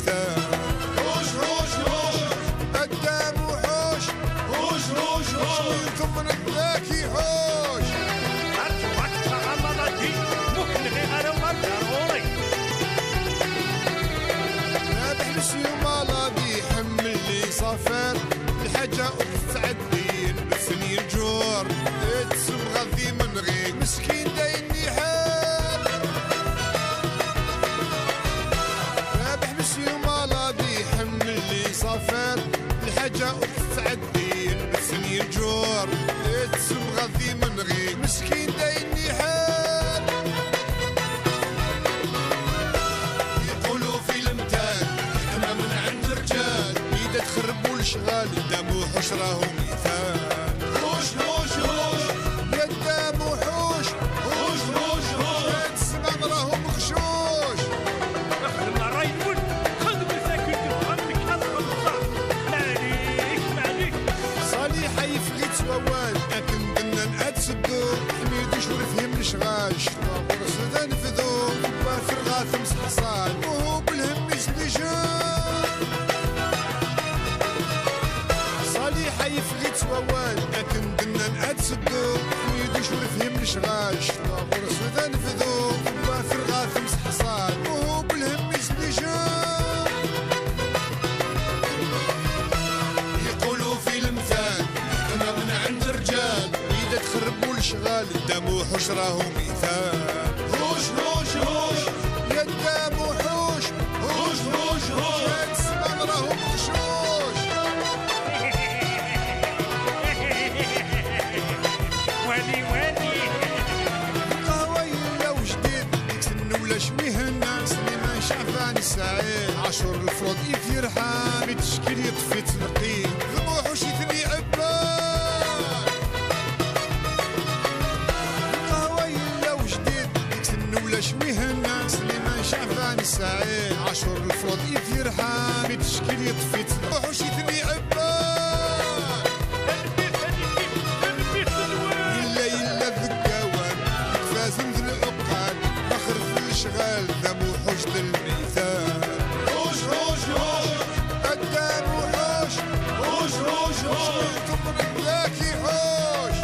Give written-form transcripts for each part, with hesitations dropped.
الميثاق. هوش هوش هوش قدام وحوش، هوش هوش هوش ويلكم من الذاكي هوش. رابح مسيو مالادي حمل لي صفر الحاجة وتعدين بالثني الجور تسم غذي من غير مسكين دايني حال. رابح مسيو مالادي حمل لي صفر الحاجة وتعدين بالثني الجور تسم غذي من غير مسكين دايني حال. يقولوا في المتان احنا من عند رجال اذا تخربوا الشغال قدام وحوش راهم مثال. هوش هوش هوش قدام وحوش، هوش هوش هوش هاد السنان راهم غشوش. صالحة يفغي تسوال لكن قلنا نعاد سدو حميد وشور فهم الشغال شطا ورس ذا نفذو وافر غاثم صحصان وهو بالهم يسلي جان. صالحة يفغي تسوال لكن قلنا نعاد سدو حميد وشور فهم الشغال شطا ورس ذا نفذو وافر غاثم صحصان وهو بالهم يسلي جان. يقولوا في المثال احنا من عند رجال اذا تخربوا الشغال قدام وحوش راهم مثال. هوش هوش هوش قدام وحوش، هوش هوش هوش هاد السنان راهم غشوش. القهوة يلا وجديد ديك سن ولا شويهنا سليمان شعفان السعيد عاشور الفروض يفرحان بتشكيل يطفي تلقيه ذبوح وشي ثني عبان. القهوة يلا وجديد ديك سن ولا شويهنا سليمان شعفان السعيد عاشور الفروض يفرحان بتشكيل يطفي ذبوح وشي ثني عبان. يلا يلا ذكاوان يتفازن ذي العقاد بخر في الشغال ذا وحوش ذا الميثاق. هوش هوش هوش قدام وحوش، هوش هوش هوش ويلكم من الذاكي هوش.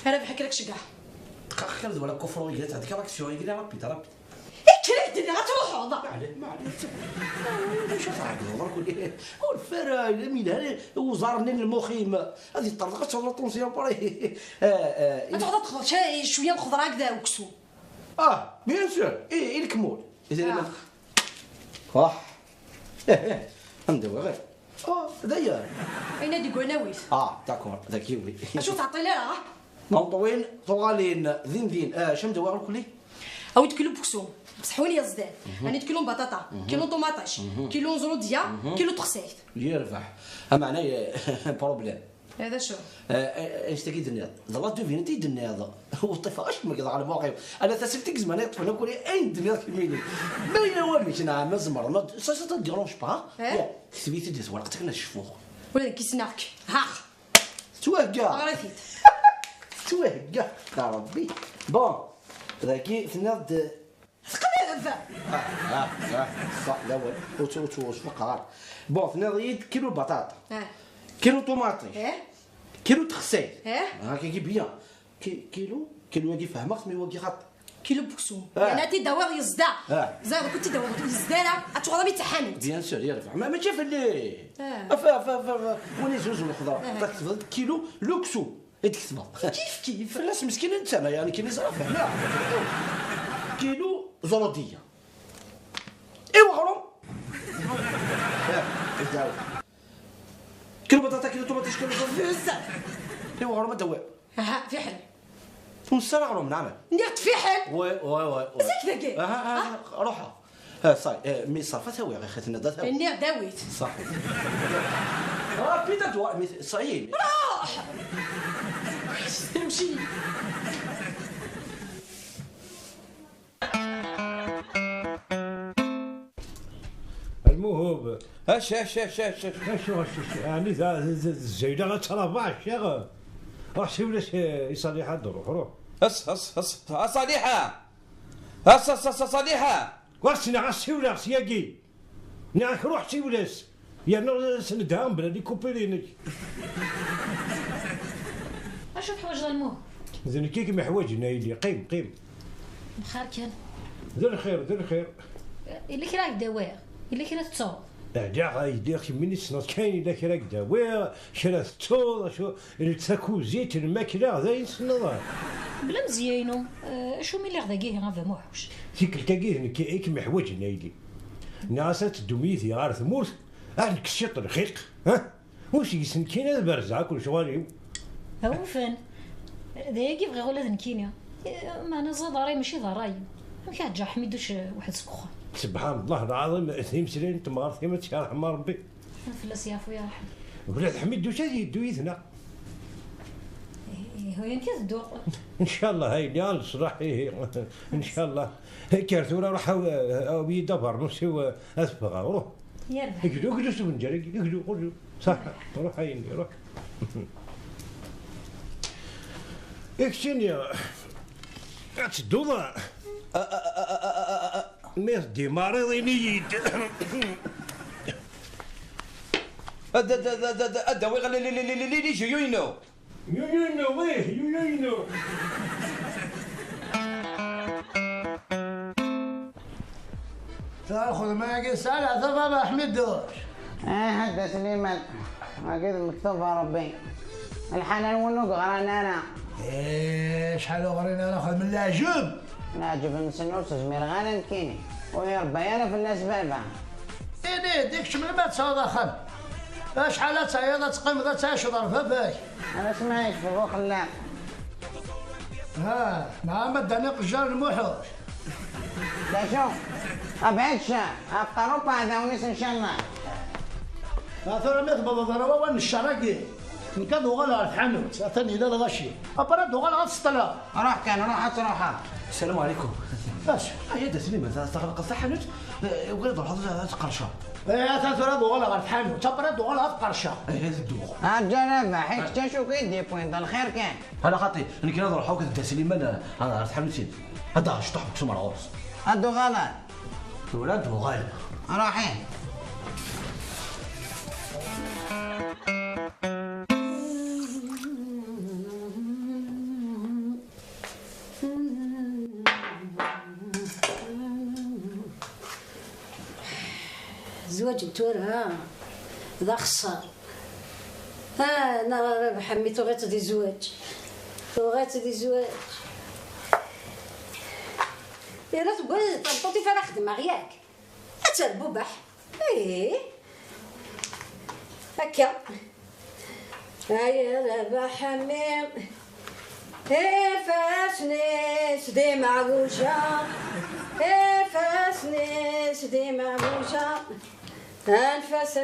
انا بحكي لك شقع خلد ولا كفر ويجي هذيك راك شو يجي ربي تربي كرهت الدنيا غتروح وضع ما عليه شوف عاد كل والفرا من هنا وزارني المخيم هذه طرقت ولا طونسيون بري تقعد تدخل شويه الخضره هكذا وكسو. بيان سور ايه الكمول اذا صح ندوي غير داير اين هادي قناويت داكور ذاك يولي اشو تعطي لي راه منطوين طوالين ذين شم دواء كلي او كيلو بكسوم بصحوني يا زدان راني كيلو بطاطا كيلو طوماطاش كيلو زروديه كيلو تخسيت يربح معناه بروبليم هذا شو ايش تكيد النياض ظلت دوفين انت النياض والطفا اش ما كذا على الموقف انا تسلتك زمان يطفى نقول اين النياض كميني باين والو كنا مزمر سا سا ديرونج با سبيتي ديت ورقتك نشفوه ولا كيسناك ها توهكا غريتيت توهكا يا ربي بون ذاكي النياض ثقل صح الاول وتوش فقار بون النياض كيلو بطاطا كيلو طوماطي كيلو تخسيت هاكي بيان كيلو واقي فهمت مي واقي خط كيلو بكسوم يعني تي دواغ يزدا زاد كنت دواغ يزدانا اتغضبي تحنت بيان سور يرفع ما شاف اللي افا وني زوج الخضره تكتب كيلو لوكسو تكتب كيف الناس مسكين انت يعني كاين زرافه هنا كيلو زروديه ايوا غرام كيلو بطاطا كيلو طوماطيش كيلو بزاف ايوا غرام دواء في حل ونسال غرام نعم ندير في حل وي زيك ذاكي روحها صاي مي صافا ثاوي غير خاتنا ذا ندير داويت صح بيتا دواء صايي راح نمشي الموهوب. اش يعني الزايده غتربع الشيخ. روح سير ولا صالحه روح. صالحه صالحه واسنا غسي ولا سياقي ناك روح سي ولاس يا نو سندها بلادي كوبيرينك اشو تحوج المو زين كيك محواجنا يلي قيم بخير كان دير الخير اللي كراك دواء اللي كرا تصور كاع يدير مني سنوات كاين الا كراك دواء كرا التور شو التاكو زيت الماكله زين سنوات بلا مزيانو شو ملي غدا كيه غنفا موحوش كيك الكاكيه كيك محواجنا يلي ناسات دوميتي غار ثمورت كشيط رقيق ها واش يسن كاين هذا برزع كل شوالي هو فين دايا كيف غير ولا ذنكينيا معنا زضاري ماشي ضراي ما كيعجع حميدوش واحد سكوخه سبحان الله العظيم ثيم سلين تمار ثيم يرحم ربي فلاس يعفو يرحم ولاد حميد دوش هذه دويتنا هو يمكن تدو ان شاء الله هاي اللي صراح ان شاء الله كارثوره راح يدبر نسيو اسبغا روح يربح اكدو سبنجري اكدو صح روح هاي روح اكشن تدوضا مير دي مريض يد الدواء اللي يجي يوينو تاخذ معك سالة ضربة أحمد دوش حتى سليمان أكيد مكتوب ربي الحلال والنوق غرانا أنا شحال غرينا ناخذ من العجب نعجب نسنو تزمير غانا كيني وهي ربيانا في الناس بابا ديك شمل ما تصاد خل شحال تعيط تقيم تشضر فباك أنا سمعيش في فوق اللعب ها مع مداني قجار الموحوش لا شوف أبعد شا أبقى ربع هذا ونس إن شاء الله ثورة ميت بابا ضربة وان الشراكي نكادو غلا الحانوت ثاني لا الغشي أبردو غلا غتسطلا روح روح السلام عليكم باش هيا تسليم تغلق الصحة وغير هذا تقرشا ثورة دو غلا غتحانوت أبردو غلا غتقرشا الجنابة حيت تشو كيدي بوينت الخير كان انا خاطي انا كي نهضر حوك تسليم انا تحملتين هذا شطح بسمر عرس هادو غلط ولاد غالب راحين زواج التورة ذا خسر انا راه حميتو غير تدي زواج يا لا تقول طنطوطي فانا خدمه غياك اتربو بح ايه هكا هيا ربا حميم فاسنس دي معوجة فاسنس دي معوجة انفاس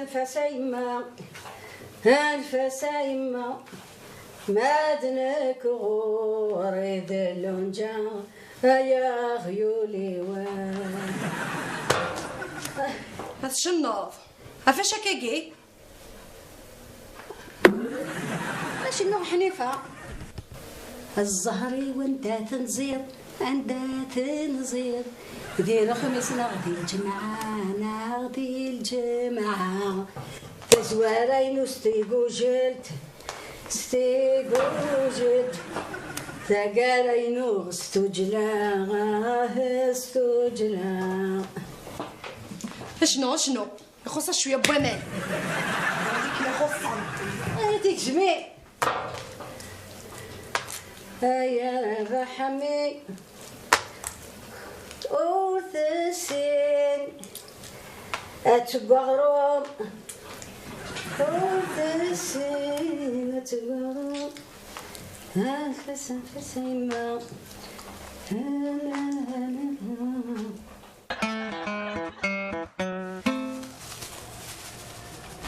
يما مادنك غوري دلونجا يا غيولي وان هاد شنوض عفاش هكاكي ماشي نوع حنيفة الزهري وانت تنزير دير خميس نغدي الجمعة تزوارين ستيقو جلت ثقارين استجلا شنو يخصها شويه بوامان هذيك لا خصها هذيك جميع يا رحمي وثسين أتقرب وثسين أتقرب أنفس يما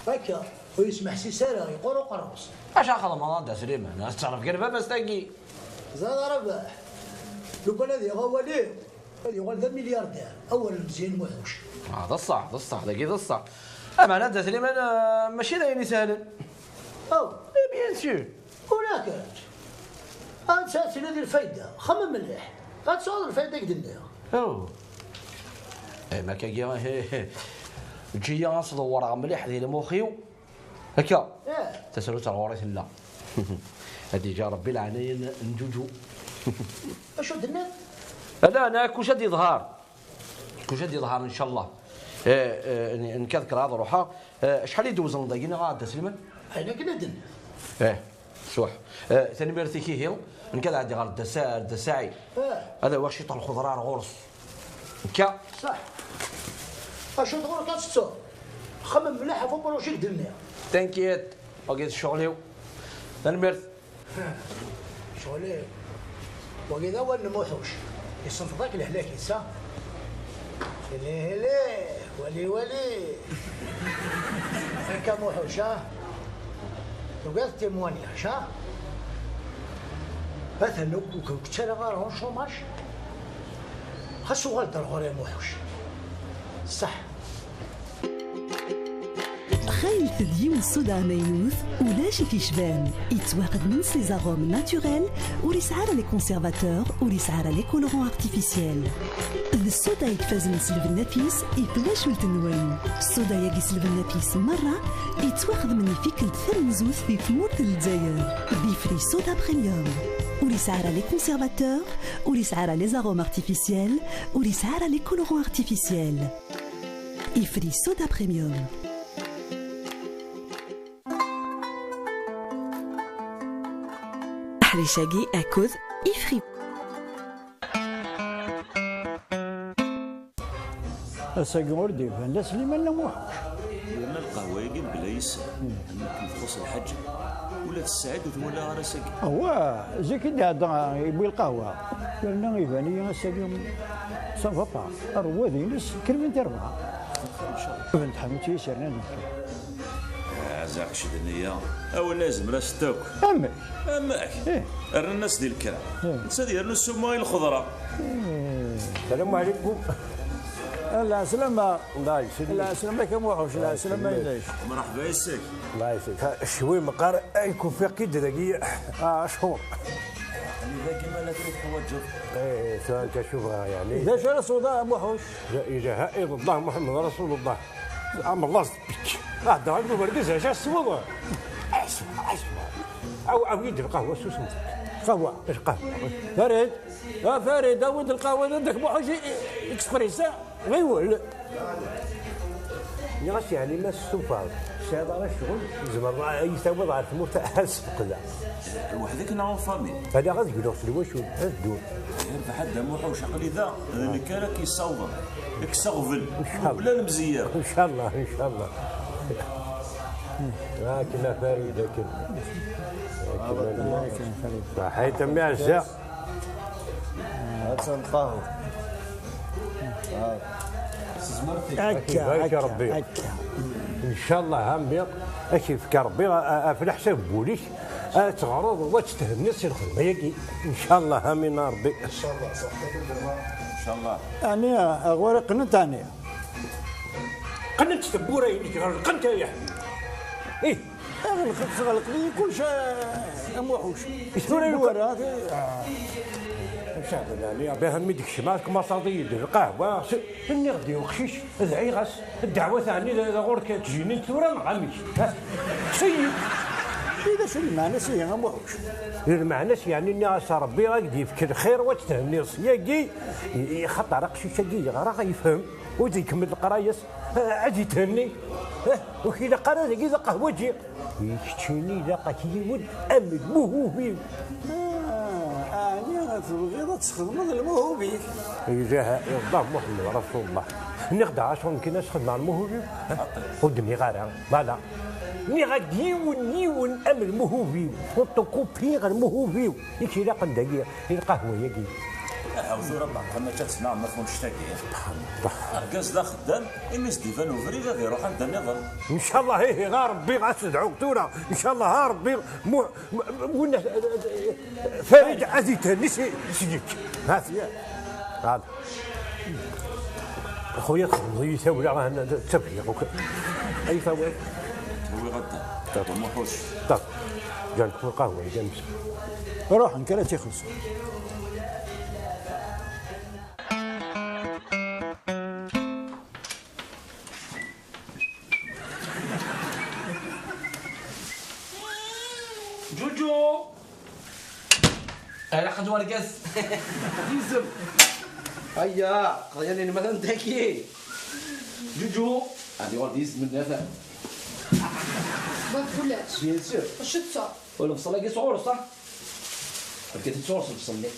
هكا ويسمح سيسارة يقولوا قرص اش اخذ رمضان تسليم الناس تعرف كيف بس تاقي زاد رباح لو كان هذه غواليه هذه غوال ذا ملياردير اولا مزيان موحوش هذا الصح هذا الصح. اما انا تسليما ماشي دايرني ساهلا. او بيان سور. ولكن انت ساتي هذه الفايده خمم مليح غتصور الفايده قدنا. او ما كاكيا تجي نصدور مليح ديال مخيو هكا تسالو تاع الوريث لا. هادي جا ربي العناية نجوجو. اشو درنا؟ انا كوشاد يظهر ان شاء الله. نكذكر هذا روحها. شحال يدوز نضيقنا غاد سليمان؟ انا كنا درنا. صح. ثاني ميرتي كي هيل نكذا عندي غير الدساعي. هذا هو شيط الخضراء غورس. هكا. صح. اشو تقول كتصور؟ خمم مليح فوق واش درنا. تنكيت وقيت شغلي. ثاني ميرت. شغلي وكذا هو النموحوش يصنف ذاك الهلاك يسا هلي ولي هكا موحوش وقالت تيموانيا شا مثلا كتشرى غير شوماج خاصو غلط الغوري موحوش صح. خايل تديون الصودا ماينوث ولاش كيشبان يتواخد من سي زاغوم ناتوريل ولي سعاره لي كونسيرفاتور ولي سعاره لي كولورون ارتيفيسيال. الصودا يتفاز من سلف النفيس يبلاش ولتنوان. الصودا ياكي سلف النفيس مرة يتواخد من فيكل ثرمزوث في تمورة الجزائر بيفري صودا بريميوم ولي سعاره لي كونسيرفاتور ولي سعاره لي زاغوم ارتيفيسيال ولي سعاره لي كولورون ارتيفيسيال. يفري صودا بريميوم. حريشاكي أكوذ إفري. الساقور ديفان لا سليمان لا موحوش. لما القهوة يجي بلايص كي تخص الحج ولا السعد ولا غير ساقي. هو زي كي هذا يبوي القهوة قالنا يباني الساقي صافا با أروى دينس كلمة أربعة. ان شاء الله. بنت حموتي سيرنا عزاك شدنيا او لازم راه ستوك اماك راه الناس ديال الكرام نسى ديالنا السماء الخضراء. السلام عليكم. لا سلامة الله يسلمك. لا سلامك يا موحوش. لا سلامة يدايش. مرحبا يساك. الله يسلمك. شوي مقار يكون في قيد دقيقة شهور. يعني ذاك ما لا تريد توجه. سواء انت شوفها يعني. إذا شرى صودا موحوش. إذا هائد الله محمد رسول الله. عم الله بك. هذا عنده برقز اش الصوبه. اسمع او يد القهوه شو اسمه؟ قهوه ايش قهوه؟ فريد فريد ود القهوه عندك موحوش اكسبريسا غيول. يغش يعني ما السوفا هذا راه الشغل زعما يساوي ضعف موت السوق ذا وحدك نعرف فامي هذا غادي يقول لك واش الدور بحال موحوش عقلي ذا اللي كان كيصوب يكسغفل بلا المزيار ان شاء الله ان شاء الله. لكن فريد لكن حيت معزه هذا القهوه هكا ربي ان شاء الله هم كيف ربي في الحساب بوليس تغرض وتستهنس الخدمه ياكي ان شاء الله امين ربي ان شاء الله ان شاء الله. يعني غير قنت انا قنت تبوره يديك قنت يا ايه غلق لي كلشي موحوش شنو هذا يعني بها ميدك شمالك مصاديد القهوه فني غدي وخشيش ادعي غاس الدعوه ثاني غورك تجيني ثوره ما غاميش سيد اذا شنو المعنى سي موحوش المعنى يعني اني عسى ربي غادي يفكر خير وتهني صياقي يخطر رقشي شقي راه يفهم ويجي يكمل القرايس عاد يتهني وكي اذا قرا كذا قهوه تجي يشتيني لاقى كيود امد موهوبين غير تخدم الموهوبين جاء الله محمد رسول الله نقدر عشان كنا نخدم مع الموهوبين ودني غير فوالا ني غادي ونيون ام الموهوبين وطوكوبي غير الموهوبين يكي لا قندقيه القهوه ياكي عاوزوا ربع كما تسمع ما فهمش تاكي كاز لا خدام الناس ديفان وفري غادي يروح عند النظر ان شاء الله هي غا ربي غتدعوك تونا ان شاء الله ها ربي فريد عزيز تهني سيدك هات هذا خويا تخدم يساوي راه التفريق اي فوائد هو غدا ما حوش طب جانك القهوه جانك روح نكره تيخلص جوجو انا قد ورقص يزم هيا قضينا مثلا تاكي جوجو هذه ورد يزم من هذا ما تقولش بيان سور واش تصور ولا بصل لك صور صح بقيت تصور بصل لك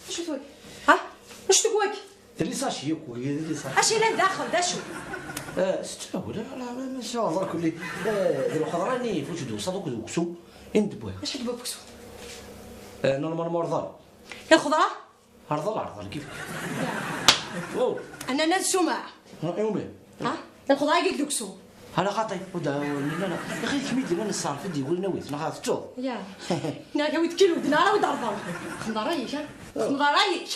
واش تقول ها واش تقول اللي ساشي اللي ساشي اش الى داخل دا شو ستاول لا ما شاء الله كل ديروا خضراني فوش دو صدوق دوكسو اندبوها اش حد بوكسو نورمال مرضى يا الخضره عرض كيف واو انا ناس سمع يومين ها الخضره كيك دوكسو انا خاطي ودا لا يا اخي كيما انا الصارف دي يقول نويت انا خاطر تشوف يا انا كويت كيلو دينار ودار خضرايك خضرايك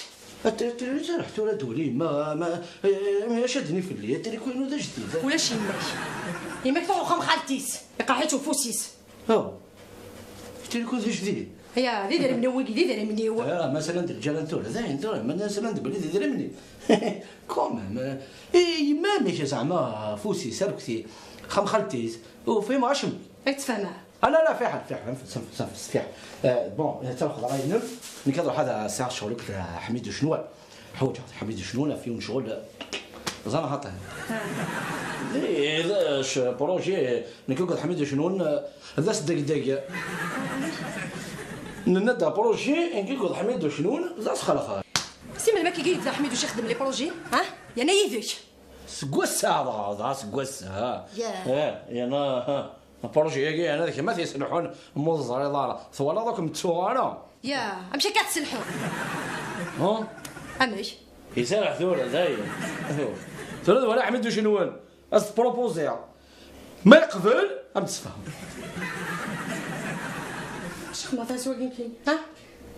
رحت ولا دولي ما شدني في الليل التليفون هذا جديد ولا شي يماك تروح خم خالتيس يقاحيتو فوسيس التليفون هذا جديد هي ذي داير منوي ذي داير منيو مثلا الرجال انتو هذا انتو مثلا تقولي ذي داير مني كومام ما ماشي زعما فوسيس سركتي خم خالتيس وفي ما عشم تفهم لا في حال في حال بون تا الخضره ينم ملي كنروح هذا ساعه شغلك حميد شنو حوج حميد شنو فيهم شغل زعما خاطر اش بروجي ملي كنقول حميد شنو هذا صدق ندا بروجي كنقول حميد شنو زاس خلق سيما ما كيجي حميد واش يخدم لي بروجي ها يا نايفك سكوس هذا سكوس يا انا بروجي ياكي انا ذاك ما تيسلحون موزر دار ثوالا دوك متسوغانا يا امشي كتسلحوا امش يسرح ثولا زاين ثولا ولا حميد شنو اس بروبوزي ما يقبل ام تفهم شيخ ما فاس واقين كاين ها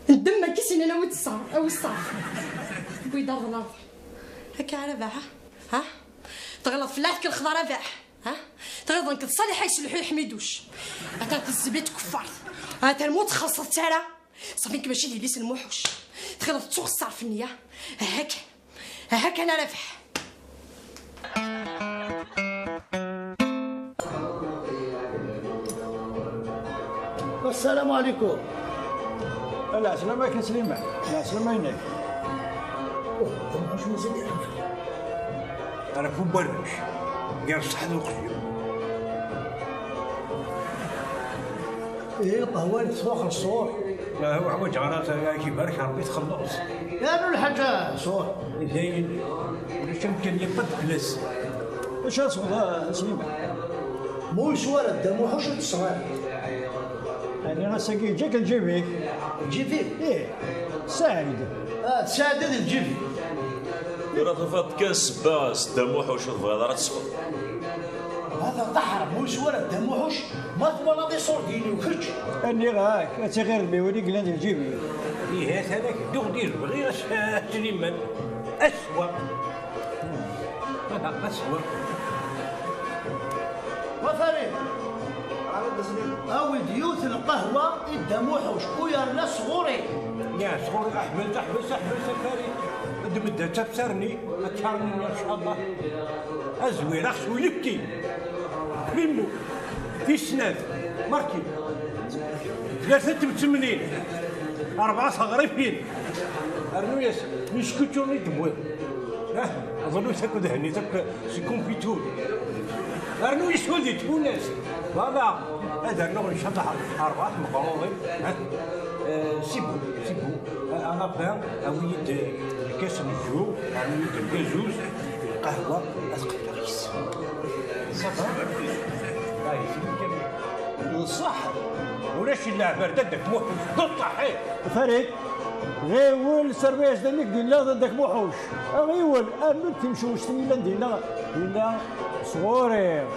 الدم كيسين انا وتصار او الصاف بيض الارض هكا على باها ها تغلط في لاذك الخضره باح ها تغلط انك تصالح يسلحوا يحميدوش اتا تزبيت كفار اتا الموت خلصت تالا صافي ماشي اللي ليس الموحوش تغلط تسوق الصرف النيه هاك انا رافح السلام عليكم. لا سلام عليكم سليمان. لا سلام عليك. شو مزيد انا فو برش قال صحن وقفي ايه القهوه تسوق الصور. لا هو عوج عرفت كي بارك ربي تخلص يا نو الحاجه صور زين ولا يمكن لي بد بلاص واش اصغر سليمان مو شوارع دمو حوش الصغار انا غاساكي جاك الجيبي ايه سعيد سعيد هذا الجيبي راه طفات كاس باس دموح وش تبغى راه تصبر هذا طحر مو شوارع دموحوش ما تبغى غادي صور ديالي وكرج اني غاك انت غير بيوري قلنا الجيبي ايه هذاك دوغ دير بغي سليمان اسوا هذا اسوا وفريد أو ديوث القهوة الدموحوش ويا الناس صغوري يا صغوري احبس فريد دمدها تبصرني تشارني ان شاء الله ازوي رخص ويبكي فيمو في السناد مركي 83 4 صغريين ارنو ياس يسكتوني دبوي اظن تاكل هني تاك سي كومبيتور ارنو يسولدي تونس فوالا هذا نوع شطح 4 مقروضين سيبو انا بان اويد كاس الجو اويد الكازوز القهوه اثقل رئيس صافي صح ولاش اللعبه داك موحوش قطع حيل فريد غيول سربيش ديك دينا ضدك موحوش غيول ارنو تمشوا واش تميلا دينا دينا صغوري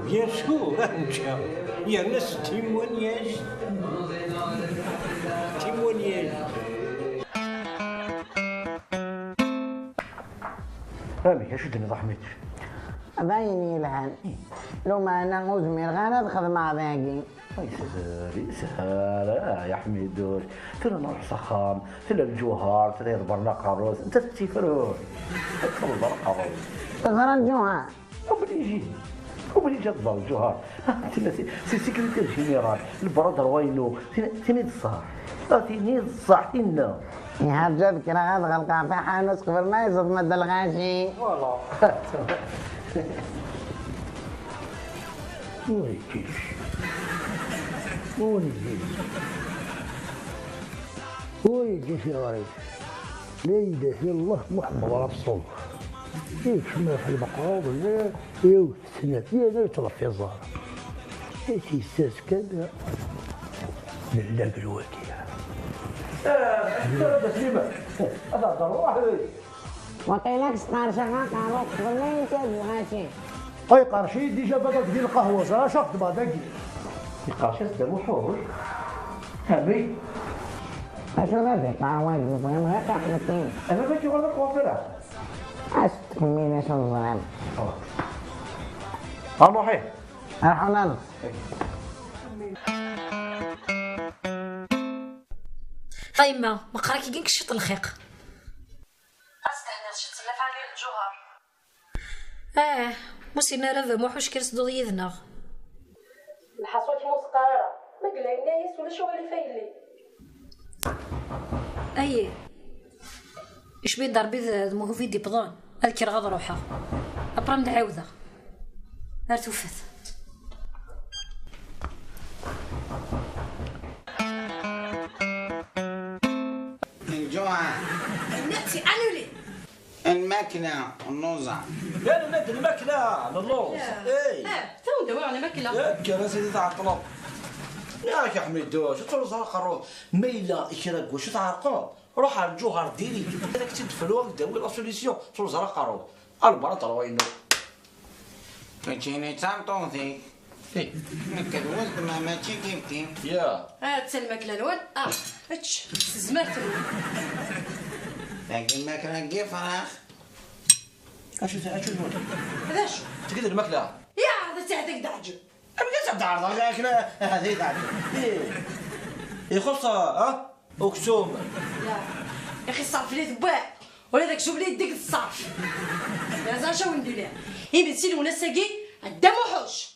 بيان سور انت يا ناس تيمونياج فهمي اش دني ضحميت باين يلهن لو ما انا مزمر غانا خدمة ذاكي يسهل يا حميدوش فينا نروح سخام فينا الجوهر فينا يضبرنا قاروس انت تيفروش تدخل قاروس تظهر الجوهر وبلي جا تظهر الجوهر سي سيكريتير جينيرال البرادر وينو ثاني الصح ثاني الصح تينا يا هرجت كرا غاد غلقا في حانوس قبل ما يزد مد الغاشي والله ويكيش ونجيش ويكيش يا غريب لا إله إلا الله محمد رسول الله ما في المقام لا يوت سنة لا يطلب في الزهر هاتي الساس كذا من لاب الوكيل هذا ضروح وقيلك سقار شغال قاروس قبل ما يزد الغاشي اي قرشي ديجا بدات ديال القهوه زرا شفت بعدك قرشي دابا حوش هامي اشو هذا قهوه بغينا غير قهوتين انا باغي نغلق الكوافيره كمينا شو الظلام نروحي مرحبا طيب ما قراكي كي نكشط الخيق استهنا شت لف علي الجوهر موسينا راه موحوش كيرصدو يذنا الحصوة كي مسقرة ما قلنا نايس ولا شو اللي فايلي اي اش بين ضربي مو في دي بضان هذيك راه غاد روحها ابرا متعاوده غير توفات الجوهر ناتي انولي الماكلة النوزة لا نادي الماكله للوز اي تو ندويو على ماكلة ياك انا سيدي تاع الطلب ياك يا حميدو شو تقول زهر قرو ميلا اشراك واش تعرقون روح على الجوهر ديري انت راك تدفلو داوي لا سوليسيون تقول زهر قرو البرا وينو كتشيني تانطونتي نكدوز ما ماشي كيف كيف يا تا الماكلة الوان هاتش زمرت لكن الماكلة كيف فراخ اشو نقول هذا شو تقدر الماكله يا هذا تاع هذاك دعجو ابغى تعرض لكن هذه تعرض يخصها اكسوم يا اخي الصرف لي ثباع ولا داك شوف لي يديك الصرف يا زعما شنو ندير ليها هي بنتي المنسقي الدم وحوش